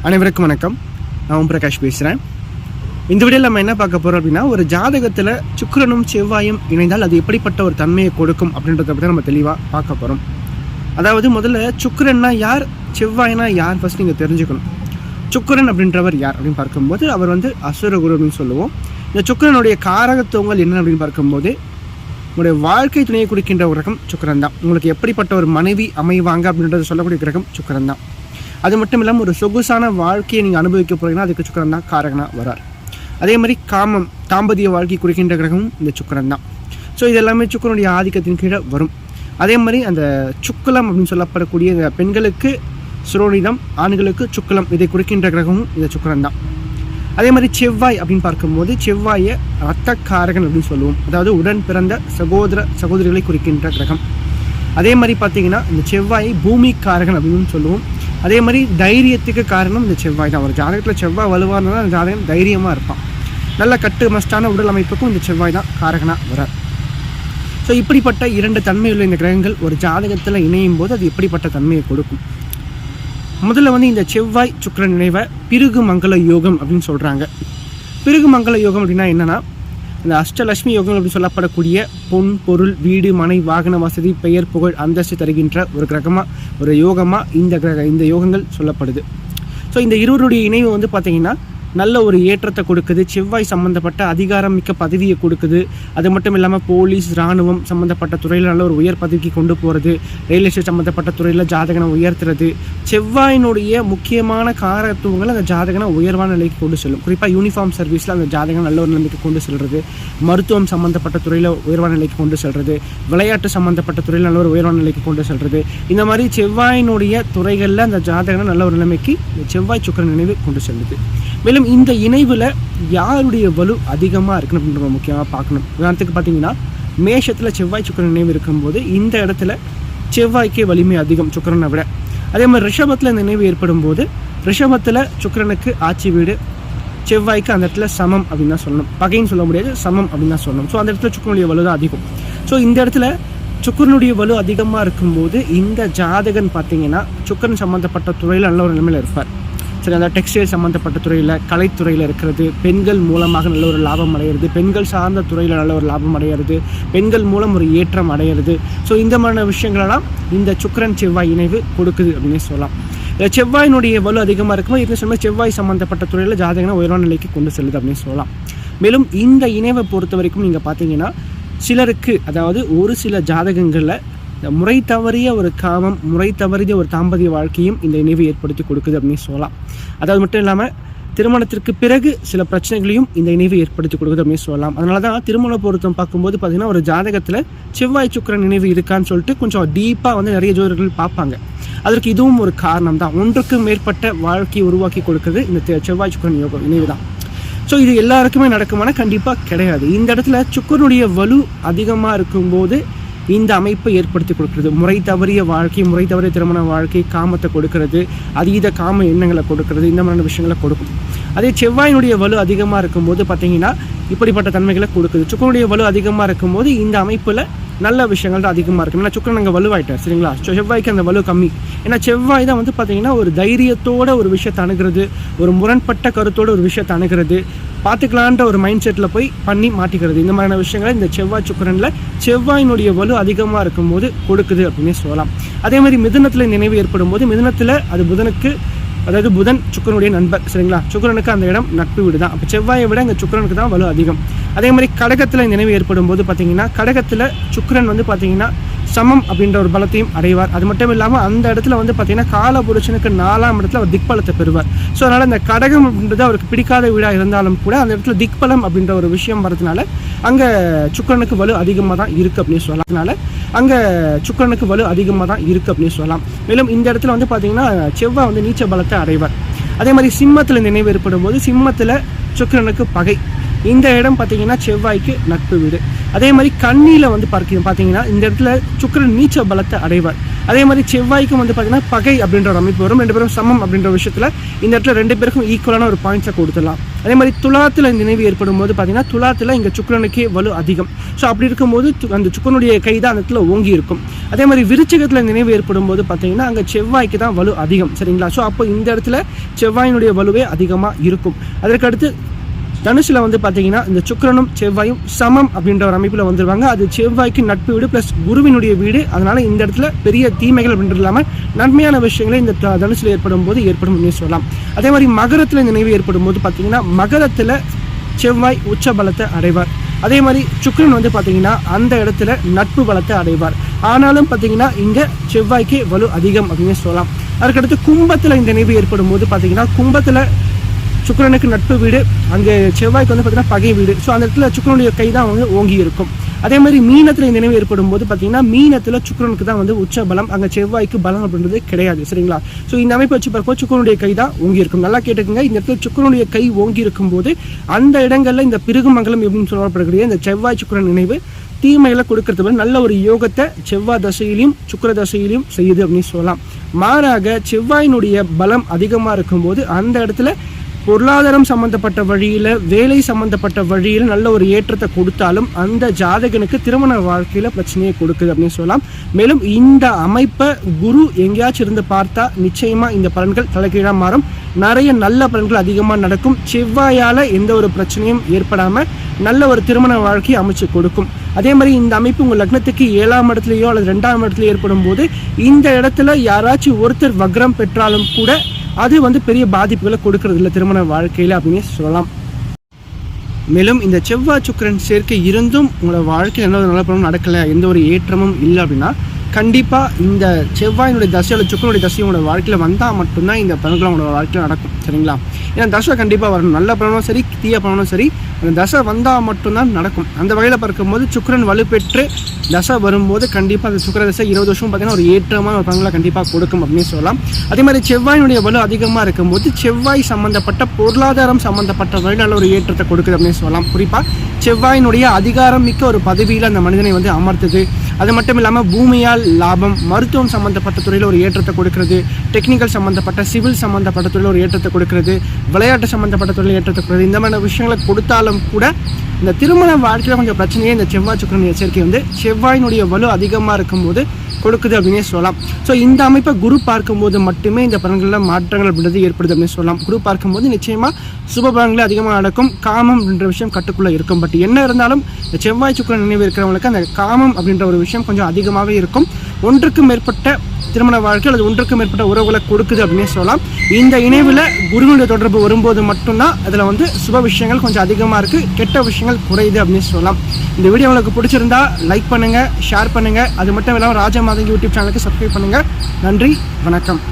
அனைவருக்கும் வணக்கம். நான் ஓம் பிரகாஷ் பேசுகிறேன். இந்த வீடியோவில் நம்ம என்ன பார்க்க போகிறோம் அப்படின்னா, ஒரு ஜாதகத்தில் சுக்கிரனும் செவ்வாயும் இணைந்தால் அது எப்படிப்பட்ட ஒரு தன்மையை கொடுக்கும் அப்படின்றத பற்றி நம்ம தெளிவாக பார்க்க போகிறோம். அதாவது முதல்ல சுக்கிரன்னா யார், செவ்வாய்னா யார் ஃபஸ்ட் நீங்கள் தெரிஞ்சுக்கணும். சுக்கிரன் அப்படின்றவர் யார் அப்படின்னு பார்க்கும்போது அவர் அசுரகுரு அப்படின்னு சொல்லுவோம். இந்த சுக்கிரனுடைய காரகத்துவங்கள் என்ன அப்படின்னு பார்க்கும்போது, உங்களுடைய வாழ்க்கை துணையை குறிக்கின்ற ஒரு கிரகம் சுக்கிரன் தான். உங்களுக்கு எப்படிப்பட்ட ஒரு மனைவி அமைவாங்க அப்படின்றத சொல்லக்கூடிய கிரகம் சுக்கிரன் தான். அது மட்டும் இல்லாமல் ஒரு சொகுசான வாழ்க்கையை நீங்கள் அனுபவிக்க போகிறீங்கன்னா அதுக்கு சுக்கிரன் தான் காரகனாக வரார். அதே மாதிரி காமம், தாம்பதிய வாழ்க்கை குறிக்கின்ற கிரகமும் இந்த சுக்கிரன் தான். ஸோ இது எல்லாமே சுக்கிரனுடைய ஆதிக்கத்தின் கீழே வரும். அதே மாதிரி அந்த சுக்கலம் அப்படின்னு சொல்லப்படக்கூடிய இந்த பெண்களுக்கு சுரோனிதம், ஆண்களுக்கு சுக்கலம், இதை குறிக்கின்ற கிரகமும் இந்த சுக்கிரன் தான். அதே மாதிரி செவ்வாய் அப்படின்னு பார்க்கும்போது செவ்வாயை இரத்தக்காரகன் அப்படின்னு சொல்லுவோம். அதாவது உடன் பிறந்த சகோதரிகளை குறிக்கின்ற கிரகம். அதே மாதிரி பார்த்தீங்கன்னா இந்த செவ்வாயை பூமிக்காரகன் அப்படின்னு சொல்லுவோம். அதே மாதிரி தைரியத்துக்கு காரணம் இந்த செவ்வாய் தான். ஒரு ஜாதகத்தில் செவ்வாய் வலுவாக இருந்தால் அந்த ஜாதகம் தைரியமாக இருப்பான். நல்ல கட்டு மஸ்டான உடல் அமைப்புக்கும் இந்த செவ்வாய் தான் காரகனாக வரார். ஸோ இப்படிப்பட்ட இரண்டு தன்மையுள்ள இந்த கிரகங்கள் ஒரு ஜாதகத்தில் இணையும் போது அது எப்படிப்பட்ட தன்மையை கொடுக்கும். முதல்ல இந்த செவ்வாய் சுக்கிரன் இணைவை பிருகு மங்கள யோகம் அப்படின்னு சொல்கிறாங்க. பிருகு மங்கள யோகம் அப்படின்னா என்னென்னா, இந்த அஷ்டலட்சுமி யோகம் அப்படின்னு சொல்லப்படக்கூடிய பொன், பொருள், வீடு, மனை, வாகன வசதி, பெயர், புகழ், அந்தஸ்து தருகின்ற ஒரு கிரகமாக, ஒரு யோகமாக இந்த யோகங்கள் சொல்லப்படுது. ஸோ இந்த இருவருடைய இணைவு பார்த்தீங்கன்னா நல்ல ஒரு ஏற்றத்தை கொடுக்குது. செவ்வாய் சம்மந்தப்பட்ட அதிகாரம் மிக்க பதவியை கொடுக்குது. அது மட்டும் இல்லாமல் போலீஸ், இராணுவம் சம்மந்தப்பட்ட துறையில் நல்ல ஒரு உயர் பதவிக்கு கொண்டு போகிறது. ரியல் எஸ்டேட் சம்மந்தப்பட்ட துறையில் ஜாதகனை உயர்த்துறது. செவ்வாயினுடைய முக்கியமான காரத்துவங்கள் அந்த ஜாதகனை உயர்வான நிலைக்கு கொண்டு செல்லும். குறிப்பாக யூனிஃபார்ம் சர்வீஸில் அந்த ஜாதகம் நல்ல ஒரு நிலைக்கு கொண்டு செல்வது, மருத்துவம் சம்மந்தப்பட்ட துறையில் உயர்வான நிலைக்கு கொண்டு செல்வது, விளையாட்டு சம்மந்தப்பட்ட துறையில் நல்ல ஒரு உயர்வான நிலைக்கு கொண்டு செல்வது. இந்த மாதிரி செவ்வாயினுடைய துறைகளில் அந்த ஜாதகனை நல்ல ஒரு நிலைமைக்கு செவ்வாய் சுக்கிரன் நினைவு கொண்டு செல்லுது. மேலும் இந்த இணைவில் யாருடைய வலு அதிகமாக இருக்குன்னு அப்படின்ற முக்கியமாக பார்க்கணும். உதாரணத்துக்கு பார்த்தீங்கன்னா, மேஷத்தில் செவ்வாய் சுக்கிரன் நினைவு இருக்கும்போது இந்த இடத்துல செவ்வாய்க்கே வலிமை அதிகம் சுக்கிரனை விட. அதே மாதிரி ரிஷபத்தில் இந்த நினைவு ஏற்படும் போது ரிஷபத்தில் சுக்கிரனுக்கு ஆட்சி வீடு, செவ்வாய்க்கு அந்த இடத்துல சமம் அப்படின்னு தான் சொல்லணும். பகைன்னு சொல்ல முடியாது, சமம் அப்படின்னு தான் சொல்லணும். ஸோ அந்த இடத்துல சுக்கிரனுடைய வலு தான் அதிகம். ஸோ இந்த இடத்துல சுக்கிரனுடைய வலு அதிகமாக இருக்கும்போது இந்த ஜாதகன் பார்த்தீங்கன்னா சுக்கிரன் சம்மந்தப்பட்ட துறையில் நல்ல ஒரு நிலைமையில் இருப்பார். சரி, அந்த டெக்ஸ்டைல் சம்மந்தப்பட்ட துறையில், கலைத்துறையில் இருக்கிறது, பெண்கள் மூலமாக நல்ல ஒரு லாபம் அடைகிறது, பெண்கள் சார்ந்த துறையில் நல்ல ஒரு லாபம் அடைகிறது, பெண்கள் மூலம் ஒரு ஏற்றம் அடைகிறது. ஸோ இந்த மாதிரியான விஷயங்களெல்லாம் இந்த சுக்கிரன் செவ்வாய் இணைவு கொடுக்குது அப்படின்னு சொல்லலாம். செவ்வாயினுடைய வலு அதிகமாக இருக்கும்போது இது சொன்னால் செவ்வாய் சம்மந்தப்பட்ட துறையில் ஜாதகனை உயர்வான நிலைக்கு கொண்டு செல்லுது அப்படின்னு சொல்லலாம். மேலும் இந்த இணைவை பொறுத்த வரைக்கும் நீங்கள் பார்த்தீங்கன்னா சிலருக்கு, அதாவது ஒரு சில ஜாதகங்களில் முறை தவறிய ஒரு காமம், முறை தவறிய ஒரு தாம்பதிய வாழ்க்கையும் இந்த இணைவை ஏற்படுத்தி கொடுக்குது அப்படின்னு சொல்லலாம். அதாவது மட்டும் இல்லாமல் திருமணத்திற்கு பிறகு சில பிரச்சனைகளையும் இந்த இணைவை ஏற்படுத்தி கொடுக்குது அப்படின்னு சொல்லலாம். அதனால தான் திருமண பொருத்தம் பார்க்கும்போது பார்த்தீங்கன்னா ஒரு ஜாதகத்தில் செவ்வாய் சுக்கிரன் நினைவு இருக்கான்னு சொல்லிட்டு கொஞ்சம் டீப்பாக நிறைய ஜோதிடர்கள் பார்ப்பாங்க. அதற்கு இதுவும் ஒரு காரணம் தான். ஒன்றுக்கு மேற்பட்ட வாழ்க்கையை உருவாக்கி கொடுக்குறது இந்த செவ்வாய் சுக்கிரன் யோகம் இணைவு தான். ஸோ இது எல்லாருக்குமே நடக்குமான கண்டிப்பாக கிடையாது. இந்த இடத்துல சுக்கிரனுடைய வலு அதிகமாக இருக்கும்போது இந்த அமைப்பை ஏற்படுத்தி கொடுக்குறது. முறை தவறிய வாழ்க்கை, முறை தவறிய திருமண வாழ்க்கை, காமத்தை கொடுக்கறது, அதீத காம எண்ணங்களை கொடுக்கறது, இந்த மாதிரியான விஷயங்களை கொடுக்கும். அதே செவ்வாயினுடைய வலு அதிகமாக இருக்கும்போது பார்த்தீங்கன்னா இப்படிப்பட்ட தன்மைகளை கொடுக்குது. சுக்கிரனுடைய வலு அதிகமாக இருக்கும்போது இந்த அமைப்பில் நல்ல விஷயங்கள் தான் அதிகமாக இருக்கும். ஏன்னா சுக்கிரன் அங்கே வலுவாயிட்டார், சரிங்களா. செவ்வாய்க்கு அந்த வலு கம்மி. ஏன்னா செவ்வாய் தான் பார்த்தீங்கன்னா ஒரு தைரியத்தோட ஒரு விஷயத்தை அணுகிறது, ஒரு முரண்பட்ட கருத்தோட ஒரு விஷயத்தை அணுகிறது, பார்த்துக்கலான்ற ஒரு மைண்ட் செட்டில் போய் பண்ணி மாட்டிக்கிறது. இந்த மாதிரியான விஷயங்களை இந்த செவ்வாய் சுக்கிரனில் செவ்வாயினுடைய வலு அதிகமாக இருக்கும்போது கொடுக்குது அப்படின்னு சொல்லலாம். அதே மாதிரி மிதுனத்தில் நினைவு ஏற்படும் போது மிதுனத்தில் அது புதனுக்கு, அதாவது புதன் சுக்கிரனுடைய நண்பர், சரிங்களா. சுக்கிரனுக்கு அந்த இடம் நட்பு வீடு தான். அப்போ செவ்வாயை விட அங்கே சுக்கிரனுக்கு தான் வலு அதிகம். அதே மாதிரி கடகத்தில் நினைவு ஏற்படும் போது பார்த்தீங்கன்னா கடகத்தில் சுக்கிரன் பார்த்தீங்கன்னா சமம் அப்படின்ற ஒரு பலத்தையும் அடைவார். அது மட்டும் இல்லாமல் அந்த இடத்துல பார்த்தீங்கன்னா காலபுருஷனுக்கு 4ஆம் இடத்துல அவர் திக்பலத்தை பெறுவார். ஸோ அதனால் இந்த கடகம் அப்படின்றது அவருக்கு பிடிக்காத வீடாக இருந்தாலும் கூட அந்த இடத்துல திக்பலம் அப்படின்ற ஒரு விஷயம் வரதுனால அங்கே சுக்கிரனுக்கு வலு அதிகமாக தான் இருக்குது அப்படின்னு சொல்லலாம். அதனால் அங்கே சுக்கிரனுக்கு வலு அதிகமாக தான் இருக்குது அப்படின்னு சொல்லலாம். மேலும் இந்த இடத்துல பார்த்தீங்கன்னா செவ்வாய் நீச்ச பலத்தை அடைவார். அதே மாதிரி சிம்மத்தில் நினைவு ஏற்படும் போது சிம்மத்தில் சுக்கிரனுக்கு பகை. இந்த இடம் பார்த்தீங்கன்னா செவ்வாய்க்கு நட்பு வீடு. அதே மாதிரி கண்ணியில் வந்து பார்த்தீங்கன்னா இந்த இடத்துல சுக்கிரன் நீச்ச பலத்தை அடைவார். அதே மாதிரி செவ்வாய்க்கும் வந்து பார்த்தீங்கன்னா பகை அப்படின்ற ஒரு அமைப்பு வரும். 2 பேரும் சமம் அப்படின்ற விஷயத்தில் இந்த இடத்துல 2 பேருக்கும் ஈக்குவலான ஒரு பாயிண்ட்ஸை கொடுத்துடலாம். அதே மாதிரி துலாத்தில் இந்த நினைவு ஏற்படும் போது பார்த்தீங்கன்னா துலாத்தில் இங்கே சுக்கிரனுக்கே வலு அதிகம். ஸோ அப்படி இருக்கும்போது அந்த சுக்கிரனுடைய கை தான் அந்த இடத்துல ஓங்கி இருக்கும். அதே மாதிரி விருச்சிகத்தில் நினைவு ஏற்படும் போது பார்த்தீங்கன்னா அங்கே செவ்வாய்க்கு தான் வலு அதிகம். சரிங்களா? ஸோ அப்போ இந்த இடத்துல செவ்வாயினுடைய வலுவே அதிகமாக இருக்கும். அதற்கடுத்து தனுசுல வந்து பார்த்தீங்கன்னா இந்த சுக்கிரனும் செவ்வாயும் சமம் அப்படின்ற ஒரு அமைப்பில் வந்துருவாங்க. அது செவ்வாய்க்கு நட்பு வீடு ப்ளஸ் குருவினுடைய வீடு. அதனால இந்த இடத்துல பெரிய தீமைகள் அப்படின்றது இல்லாமல் நன்மையான விஷயங்களே இந்த தனுசுல ஏற்படும் போது ஏற்படும் அப்படின்னு சொல்லலாம். அதே மாதிரி மகரத்தில் இந்த நினைவு ஏற்படும் போது பார்த்தீங்கன்னா மகரத்தில் செவ்வாய் உச்ச பலத்தை அடைவார். அதே மாதிரி சுக்கிரன் வந்து பார்த்தீங்கன்னா அந்த இடத்துல நட்பு பலத்தை அடைவார். ஆனாலும் பார்த்தீங்கன்னா இங்கே செவ்வாய்க்கு வலு அதிகம் அப்படின்னு சொல்லலாம். அதுக்கடுத்து கும்பத்தில் இந்த நினைவு ஏற்படும் போது பார்த்தீங்கன்னா கும்பத்தில் சுக்கிரனுக்கு நட்பு வீடு, அங்கே செவ்வாய்க்கு வந்து பார்த்தீங்கன்னா பகை வீடு. ஸோ அந்த இடத்துல சுக்கிரனுடைய கை தான் வந்து ஓங்கி இருக்கும். அதே மாதிரி மீனத்தில் இந்த நினைவு ஏற்படும் போது பார்த்தீங்கன்னா மீனத்தில் சுக்கிரனுக்கு தான் வந்து உச்ச பலம், அங்கே செவ்வாய்க்கு பலம் அப்படின்றது கிடையாது. சரிங்களா? ஸோ இந்த அமைப்பு வச்சு பார்ப்போம் சுக்கிரனுடைய கை தான் ஓங்கி இருக்கும். நல்லா கேட்டுக்கோங்க, இந்த இடத்துல சுக்கிரனுடைய கை ஓங்கி இருக்கும் போது அந்த இடங்களில் இந்த பிருகுமங்கலம் எப்படின்னு சொல்லப்படக்கூடிய இந்த செவ்வாய் சுக்கிரன் நினைவு தீமைகளை கொடுக்கறது நல்ல ஒரு யோகத்தை செவ்வாய் தசையிலையும் சுக்கிர தசையிலையும் செய்யுது அப்படின்னு சொல்லலாம். மாறாக செவ்வாயினுடைய பலம் அதிகமாக இருக்கும்போது அந்த இடத்துல பொருளாதாரம் சம்பந்தப்பட்ட வழியில், வேலை சம்பந்தப்பட்ட வழியில் நல்ல ஒரு ஏற்றத்தை கொடுத்தாலும் அந்த ஜாதகனுக்கு திருமண வாழ்க்கையில் பிரச்சனையை கொடுக்குது அப்படின்னு சொல்லலாம். மேலும் இந்த அமைப்பை குரு எங்கேயாச்சும் இருந்து பார்த்தா நிச்சயமாக இந்த பலன்கள் தலைகீழாக மாறும். நிறைய நல்ல பலன்கள் அதிகமாக நடக்கும். செவ்வாயால் எந்த ஒரு பிரச்சனையும் ஏற்படாமல் நல்ல ஒரு திருமண வாழ்க்கையை அமைச்சு கொடுக்கும். அதே மாதிரி இந்த அமைப்பு உங்கள் லக்னத்துக்கு 7ஆம் இடத்துலையோ அல்லது 2ஆம் இடத்துலையோ ஏற்படும் போது இந்த இடத்துல யாராச்சும் ஒருத்தர் வக்ரம் பெற்றாலும் கூட அது வந்து பெரிய பாதிப்புகளை கொடுக்கறது இல்லை திருமண வாழ்க்கையில் அப்படின்னு சொல்லலாம். மேலும் இந்த செவ்வாய் சுக்கிரன் சேர்க்கை இருந்தும் உங்களோட வாழ்க்கையில் எந்த ஒரு நல்ல பலனும் நடக்கலை, எந்த ஒரு ஏற்றமும் இல்லை அப்படின்னா கண்டிப்பாக இந்த செவ்வாயினுடைய தசையோட சுக்கிரனுடைய தசை உங்களோட வாழ்க்கையில் வந்தால் மட்டும்தான் இந்த பலன்கள் உங்களோட வாழ்க்கையில் நடக்கும். சரிங்களா? ஏன்னா தசை கண்டிப்பாக வரணும். நல்ல பலனும் சரி தீய பலனும் சரி அந்த தசை வந்தால் மட்டும்தான் நடக்கும். அந்த வகையில் பார்க்கும்போது சுக்கிரன் வலுப்பெற்று தசை வரும்போது கண்டிப்பாக அந்த சுக்கிர தசை 20 வருஷம் பார்த்தீங்கன்னா ஒரு ஏற்றமான ஒரு பலன்களை கண்டிப்பாக கொடுக்கும் அப்படின்னு சொல்லலாம். அதே மாதிரி செவ்வாயினுடைய வலு அதிகமாக இருக்கும்போது செவ்வாய் சம்மந்தப்பட்ட பொருளாதாரம் சம்மந்தப்பட்ட வகையில் நல்ல ஒரு ஏற்றத்தை கொடுக்குது அப்படின்னு சொல்லலாம். குறிப்பாக செவ்வாயினுடைய அதிகாரம் மிக்க ஒரு பதவியில் அந்த மனிதனை வந்து அமர்த்துது. அது மட்டும் இல்லாமல் பூமியால் லாபம், மருத்துவம் சம்மந்தப்பட்ட துறையில் ஒரு ஏற்றத்தை கொடுக்கிறது, டெக்னிக்கல் சம்மந்தப்பட்ட சிவில் சம்மந்தப்பட்ட துறையில் ஒரு ஏற்றத்தை கொடுக்கிறது, விளையாட்டு சம்மந்தப்பட்ட துறையில் ஏற்றத்தை கொடுக்குறது. இந்த மாதிரி விஷயங்களை கொடுத்தாலும் கூட இந்த திருமண வாழ்க்கையில் கொஞ்சம் பிரச்சனையே இந்த செவ்வாய் சுக்கிரன் எச்சரிக்கை வந்து செவ்வாயினுடைய வலு அதிகமாக இருக்கும்போது கொடுக்குது அப்படின்னே சொல்லலாம். ஸோ இந்த அமைப்பை குரு பார்க்கும்போது மட்டுமே இந்த பலன்களில் மாற்றங்கள் அப்படின்றது ஏற்படுது அப்படின்னு சொல்லலாம். குரு பார்க்கும்போது நிச்சயமாக சுப பலன்களே அதிகமாக நடக்கும். காமம் அப்படின்ற விஷயம் கட்டுக்குள்ளே இருக்கும். பட் என்ன இருந்தாலும் இந்த செவ்வாய் சுக்கிரன் நினைவு இருக்கிறவங்களுக்கு அந்த காமம் அப்படின்ற ஒரு விஷயம் கொஞ்சம் அதிகமாகவே இருக்கும். ஒன்றுக்கும் மேற்பட்ட திருமண வாழ்க்கை அல்லது ஒன்றுக்கும் மேற்பட்ட உறவுகளை கொடுக்குது அப்படின்னே சொல்லலாம். இந்த இணைவில் குருவினுடைய தொடர்பு வரும்போது மட்டும்தான் அதில் வந்து சுப விஷயங்கள் கொஞ்சம் அதிகமாக இருக்குது, கெட்ட விஷயங்கள் குறையுது அப்படின்னு சொல்லலாம். இந்த வீடியோ உங்களுக்கு பிடிச்சிருந்தா லைக் பண்ணுங்கள், ஷேர் பண்ணுங்கள். அது மட்டும் இல்லாமல் ராஜமாதங்கி யூடியூப் சேனலுக்கு சப்ஸ்கிரைப் பண்ணுங்கள். நன்றி, வணக்கம்.